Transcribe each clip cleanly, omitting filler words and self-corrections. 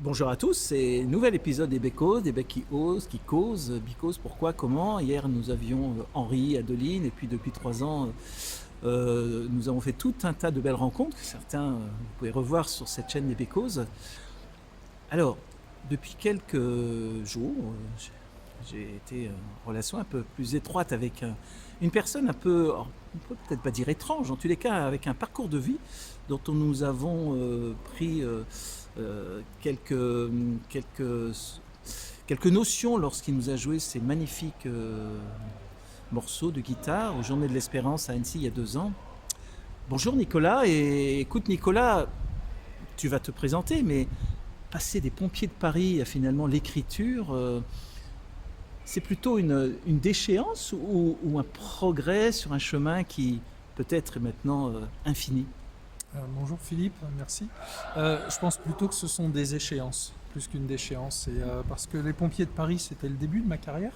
Bonjour à tous, c'est un nouvel épisode des Bécauses, des Becs qui osent, qui causent, Because, pourquoi, comment. Hier nous avions Henri, Adeline, et puis depuis 3 ans nous avons fait tout un tas de belles rencontres, que certains vous pouvez revoir sur cette chaîne des Bécauses. Alors, depuis quelques jours, j'ai été en relation un peu plus étroite avec une personne un peu, on peut peut-être pas dire étrange, en tous les cas avec un parcours de vie dont nous avons pris quelques, quelques notions lorsqu'il nous a joué ces magnifiques morceaux de guitare aux Journées de l'Espérance à Annecy il y a 2 ans. Bonjour Nicolas, et écoute Nicolas, tu vas te présenter, mais passer des pompiers de Paris à finalement l'écriture, c'est plutôt une déchéance ou un progrès sur un chemin qui peut-être est maintenant infini? Bonjour Philippe, merci. Je pense plutôt que ce sont des échéances, plus qu'une déchéance. Parce que les pompiers de Paris, c'était le début de ma carrière.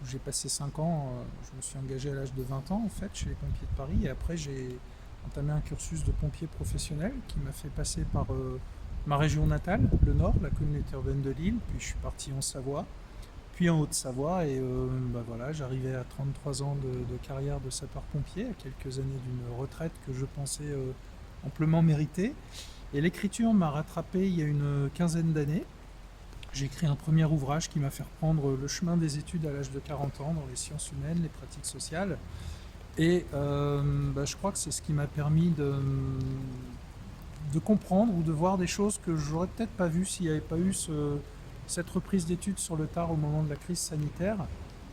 Où j'ai passé 5 ans, je me suis engagé à l'âge de 20 ans en fait chez les pompiers de Paris. Et après j'ai entamé un cursus de pompier professionnel qui m'a fait passer par ma région natale, le Nord, la communauté urbaine de Lille. Puis je suis parti en Savoie, puis en Haute-Savoie. Et voilà, j'arrivais à 33 ans de carrière de sapeur-pompier, à quelques années d'une retraite que je pensais amplement méritée. Et l'écriture m'a rattrapé il y a une quinzaine d'années. J'ai écrit un premier ouvrage qui m'a fait reprendre le chemin des études à l'âge de 40 ans dans les sciences humaines, les pratiques sociales. Et je crois que c'est ce qui m'a permis de comprendre ou de voir des choses que j'aurais peut-être pas vues s'il n'y avait pas eu cette reprise d'études sur le tard au moment de la crise sanitaire,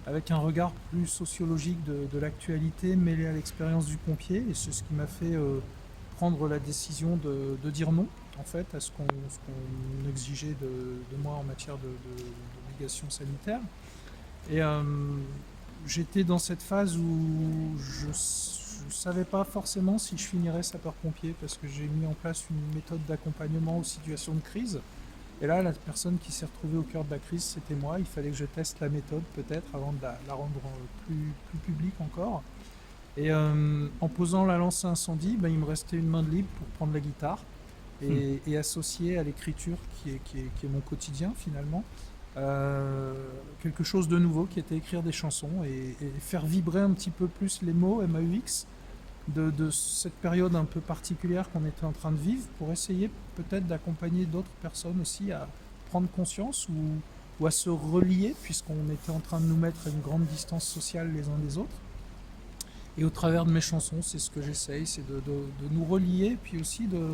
avec un regard plus sociologique de l'actualité mêlé à l'expérience du pompier. Et c'est ce qui m'a fait prendre la décision de dire non en fait à ce qu'on exigeait de moi en matière d'obligations sanitaires. Et j'étais dans cette phase où je ne savais pas forcément si je finirais sapeur-pompier parce que j'ai mis en place une méthode d'accompagnement aux situations de crise. Et là, la personne qui s'est retrouvée au cœur de la crise, c'était moi. Il fallait que je teste la méthode peut-être avant de la rendre plus publique encore. Et en posant la lance à incendie, il me restait une main de libre pour prendre la guitare et associer à l'écriture qui est mon quotidien finalement, quelque chose de nouveau qui était écrire des chansons et faire vibrer un petit peu plus les mots MAUX de cette période un peu particulière qu'on était en train de vivre pour essayer peut-être d'accompagner d'autres personnes aussi à prendre conscience ou à se relier puisqu'on était en train de nous mettre à une grande distance sociale les uns des autres. Et au travers de mes chansons, c'est ce que j'essaye, c'est de nous relier, puis aussi de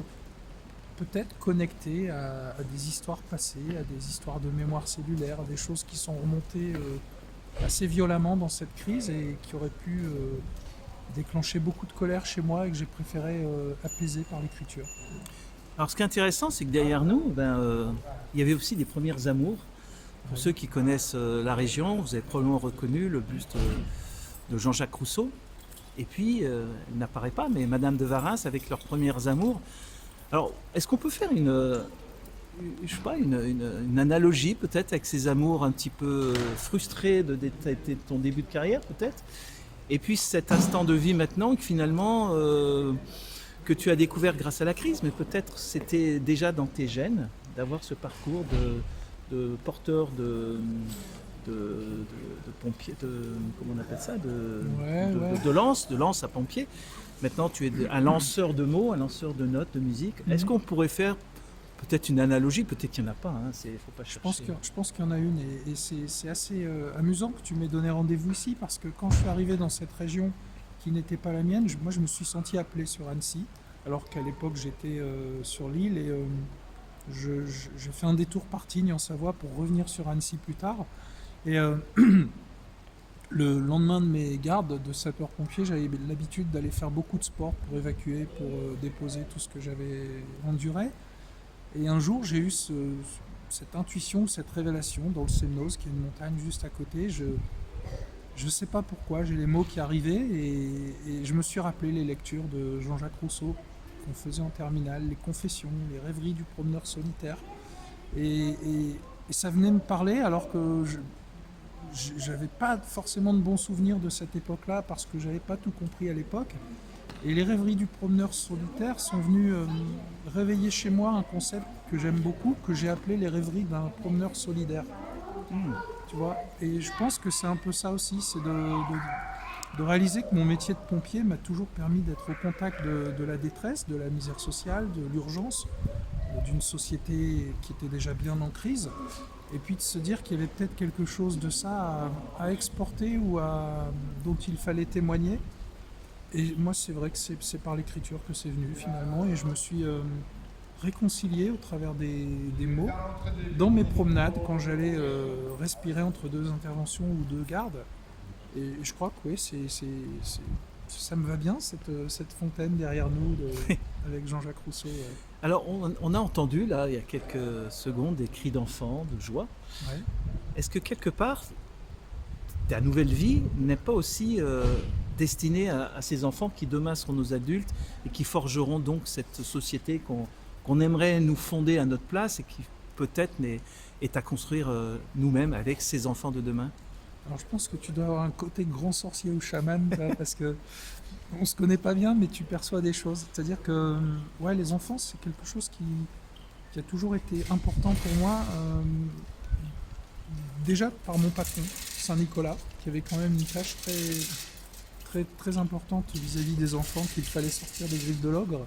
peut-être connecter à des histoires passées, à des histoires de mémoire cellulaire, à des choses qui sont remontées assez violemment dans cette crise et qui auraient pu déclencher beaucoup de colère chez moi et que j'ai préféré apaiser par l'écriture. Alors ce qui est intéressant, c'est que derrière nous, il y avait aussi des premières amours. Pour ceux qui connaissent la région, vous avez probablement reconnu le buste de Jean-Jacques Rousseau. Et puis, elle n'apparaît pas, mais Madame de Warens avec leurs premières amours. Alors, est-ce qu'on peut faire une analogie peut-être avec ces amours un petit peu frustrés de ton début de carrière peut-être, et puis cet instant de vie maintenant que finalement que tu as découvert grâce à la crise, mais peut-être c'était déjà dans tes gènes d'avoir ce parcours de porteur de pompier, comment on appelle ça, Ouais, ouais. de lance à pompier. Maintenant, tu es un lanceur de mots, un lanceur de notes, de musique. Est-ce qu'on pourrait faire peut-être une analogie? Peut-être qu'il n'y en a pas, hein, faut pas chercher. Je pense qu'il y en a une et c'est assez amusant que tu m'aies donné rendez-vous ici parce que quand je suis arrivé dans cette région qui n'était pas la mienne, moi je me suis senti appelé sur Annecy alors qu'à l'époque j'étais sur l'île et j'ai fait un détour par Tignes en Savoie pour revenir sur Annecy plus tard. Et le lendemain de mes gardes de sapeur-pompier, j'avais l'habitude d'aller faire beaucoup de sport pour évacuer, pour déposer tout ce que j'avais enduré. Et un jour, j'ai eu cette intuition, cette révélation dans le Semnoz, qui est une montagne juste à côté. Je ne sais pas pourquoi, j'ai les mots qui arrivaient et je me suis rappelé les lectures de Jean-Jacques Rousseau qu'on faisait en terminale, les confessions, les rêveries du promeneur solitaire. Et ça venait me parler alors que j'avais pas forcément de bons souvenirs de cette époque-là parce que j'avais pas tout compris à l'époque. Et les rêveries du promeneur solitaire sont venues réveiller chez moi un concept que j'aime beaucoup, que j'ai appelé les rêveries d'un promeneur solidaire. Hmm. Tu vois. Et je pense que c'est un peu ça aussi, c'est de réaliser que mon métier de pompier m'a toujours permis d'être au contact de la détresse, de la misère sociale, de l'urgence, d'une société qui était déjà bien en crise, et puis de se dire qu'il y avait peut-être quelque chose de ça à exporter ou dont il fallait témoigner. Et moi, c'est vrai que c'est par l'écriture que c'est venu finalement, et je me suis réconcilié au travers des mots dans mes promenades quand j'allais respirer entre deux interventions ou deux gardes. Et je crois que oui, ça me va bien cette fontaine derrière nous avec Jean-Jacques Rousseau. Alors, on a entendu, là, il y a quelques secondes, des cris d'enfants, de joie. Ouais. Est-ce que quelque part, ta nouvelle vie n'est pas aussi destinée à ces enfants qui demain seront nos adultes et qui forgeront donc cette société qu'on aimerait nous fonder à notre place et qui peut-être est à construire nous-mêmes avec ces enfants de demain? Alors je pense que tu dois avoir un côté grand sorcier ou chaman, là, parce que on se connaît pas bien, mais tu perçois des choses. C'est-à-dire que ouais, les enfants, c'est quelque chose qui a toujours été important pour moi. Déjà par mon patron, Saint-Nicolas, qui avait quand même une tâche très importante vis-à-vis des enfants qu'il fallait sortir des griffes de l'ogre.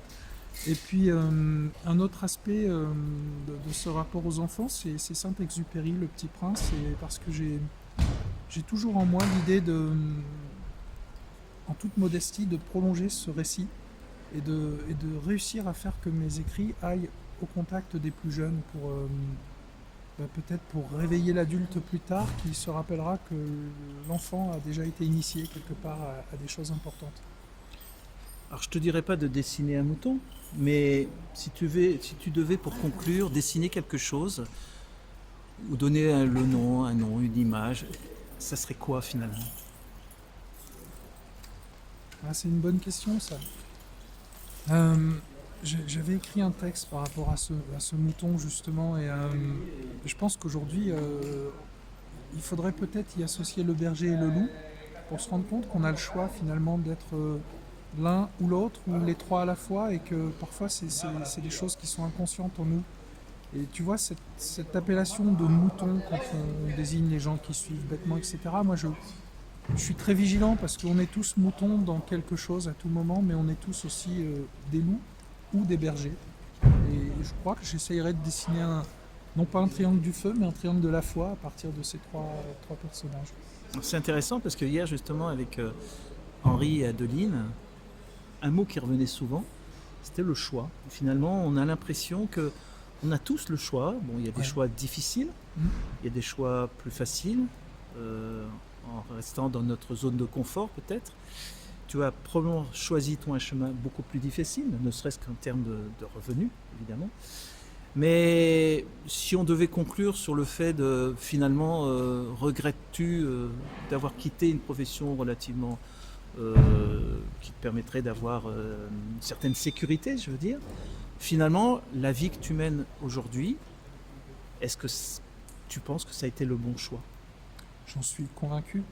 Et puis un autre aspect de ce rapport aux enfants, c'est Saint-Exupéry, le Petit Prince, et parce que j'ai toujours en moi l'idée en toute modestie, de prolonger ce récit et de réussir à faire que mes écrits aillent au contact des plus jeunes pour peut-être pour réveiller l'adulte plus tard qui se rappellera que l'enfant a déjà été initié quelque part à des choses importantes. Alors, je te dirais pas de dessiner un mouton, mais si tu devais, pour conclure, dessiner quelque chose, ou donner un nom, une image, ça serait quoi finalement? Ah, c'est une bonne question ça. J'avais écrit un texte par rapport à ce mouton justement, et je pense qu'aujourd'hui il faudrait peut-être y associer le berger et le loup pour se rendre compte qu'on a le choix finalement d'être l'un ou l'autre ou les trois à la fois, et que parfois c'est des choses qui sont inconscientes en nous. Et tu vois, cette appellation de mouton quand on désigne les gens qui suivent bêtement, etc., moi je suis très vigilant parce qu'on est tous moutons dans quelque chose à tout moment, mais on est tous aussi des loups ou des bergers. Et je crois que j'essayerais de dessiner non pas un triangle du feu, mais un triangle de la foi à partir de ces trois personnages. C'est intéressant parce que hier justement avec Henri et Adeline, un mot qui revenait souvent, c'était le choix. Finalement, on a l'impression que on a tous le choix. Bon, il y a des choix difficiles, il y a des choix plus faciles, en restant dans notre zone de confort peut-être. Tu as probablement choisi toi un chemin beaucoup plus difficile, ne serait-ce qu'en termes de revenus, évidemment. Mais si on devait conclure sur le fait de finalement, regrettes-tu d'avoir quitté une profession relativement qui te permettrait d'avoir une certaine sécurité, je veux dire. Finalement, la vie que tu mènes aujourd'hui, est-ce que tu penses que ça a été le bon choix? J'en suis convaincu.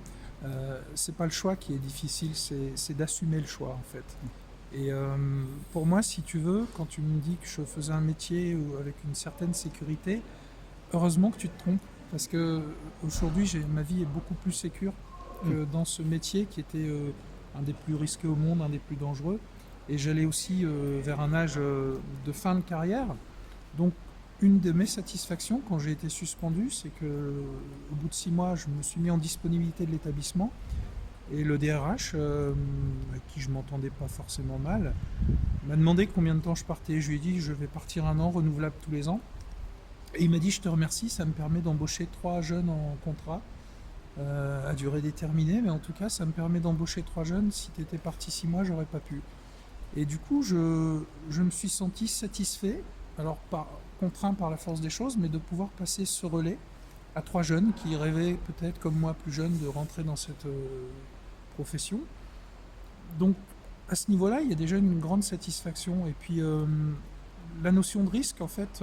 C'est pas le choix qui est difficile, c'est d'assumer le choix en fait. Et pour moi, si tu veux, quand tu me dis que je faisais un métier avec une certaine sécurité, heureusement que tu te trompes, parce que aujourd'hui, ma vie est beaucoup plus sécure que dans ce métier qui était un des plus risqués au monde, un des plus dangereux. Et j'allais aussi vers un âge de fin de carrière. Donc, une de mes satisfactions quand j'ai été suspendu, c'est que au bout de 6 mois, je me suis mis en disponibilité de l'établissement. Et le DRH, avec qui je m'entendais pas forcément mal, m'a demandé combien de temps je partais. Je lui ai dit je vais partir 1 an, renouvelable tous les ans. Et il m'a dit je te remercie, ça me permet d'embaucher 3 jeunes en contrat à durée déterminée, mais en tout cas ça me permet d'embaucher 3 jeunes. Si tu étais parti 6 mois, j'aurais pas pu. Et du coup je me suis senti satisfait, alors contraint par la force des choses, mais de pouvoir passer ce relais à 3 jeunes qui rêvaient peut-être comme moi plus jeunes de rentrer dans cette profession. Donc à ce niveau-là, il y a déjà une grande satisfaction. Et puis la notion de risque, en fait,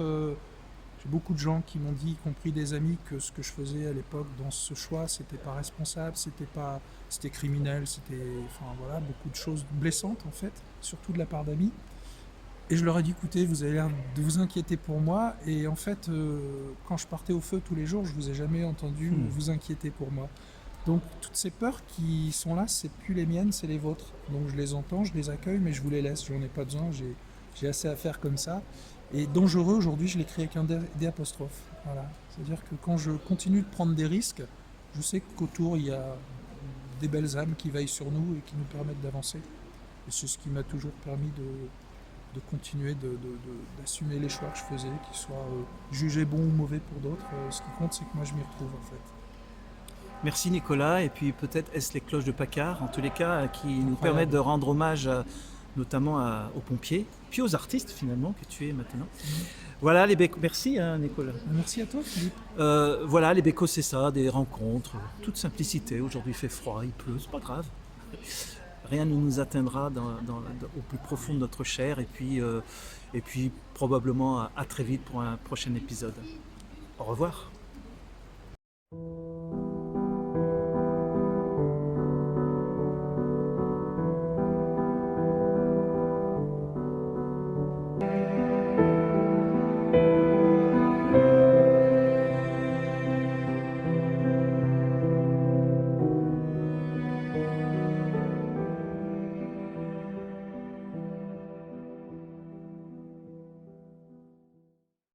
J'ai beaucoup de gens qui m'ont dit, y compris des amis, que ce que je faisais à l'époque dans ce choix, c'était pas responsable, c'était criminel, enfin voilà, beaucoup de choses blessantes en fait, surtout de la part d'amis. Et je leur ai dit, écoutez, vous avez l'air de vous inquiéter pour moi, et en fait, quand je partais au feu tous les jours, je vous ai jamais entendu vous inquiéter pour moi. Donc toutes ces peurs qui sont là, c'est plus les miennes, c'est les vôtres. Donc je les entends, je les accueille, mais je vous les laisse, j'en ai pas besoin, j'ai assez à faire comme ça. Et dangereux, aujourd'hui, je l'écris avec un D apostrophe. Voilà. C'est-à-dire que quand je continue de prendre des risques, je sais qu'autour, il y a des belles âmes qui veillent sur nous et qui nous permettent d'avancer. Et c'est ce qui m'a toujours permis de continuer d'assumer les choix que je faisais, qu'ils soient jugés bons ou mauvais pour d'autres. Ce qui compte, c'est que moi, je m'y retrouve, en fait. Merci Nicolas, et puis peut-être est-ce les cloches de Paccard, en tous les cas, qui nous Incroyable. permettent de rendre hommage notamment aux pompiers, puis aux artistes finalement que tu es maintenant. Voilà les bécos, merci Nicolas. Merci à toi, Philippe. Voilà, les bécos c'est ça, des rencontres, toute simplicité. Aujourd'hui il fait froid, il pleut, c'est pas grave. Rien ne nous atteindra au plus profond de notre chair, et puis probablement à très vite pour un prochain épisode. Au revoir.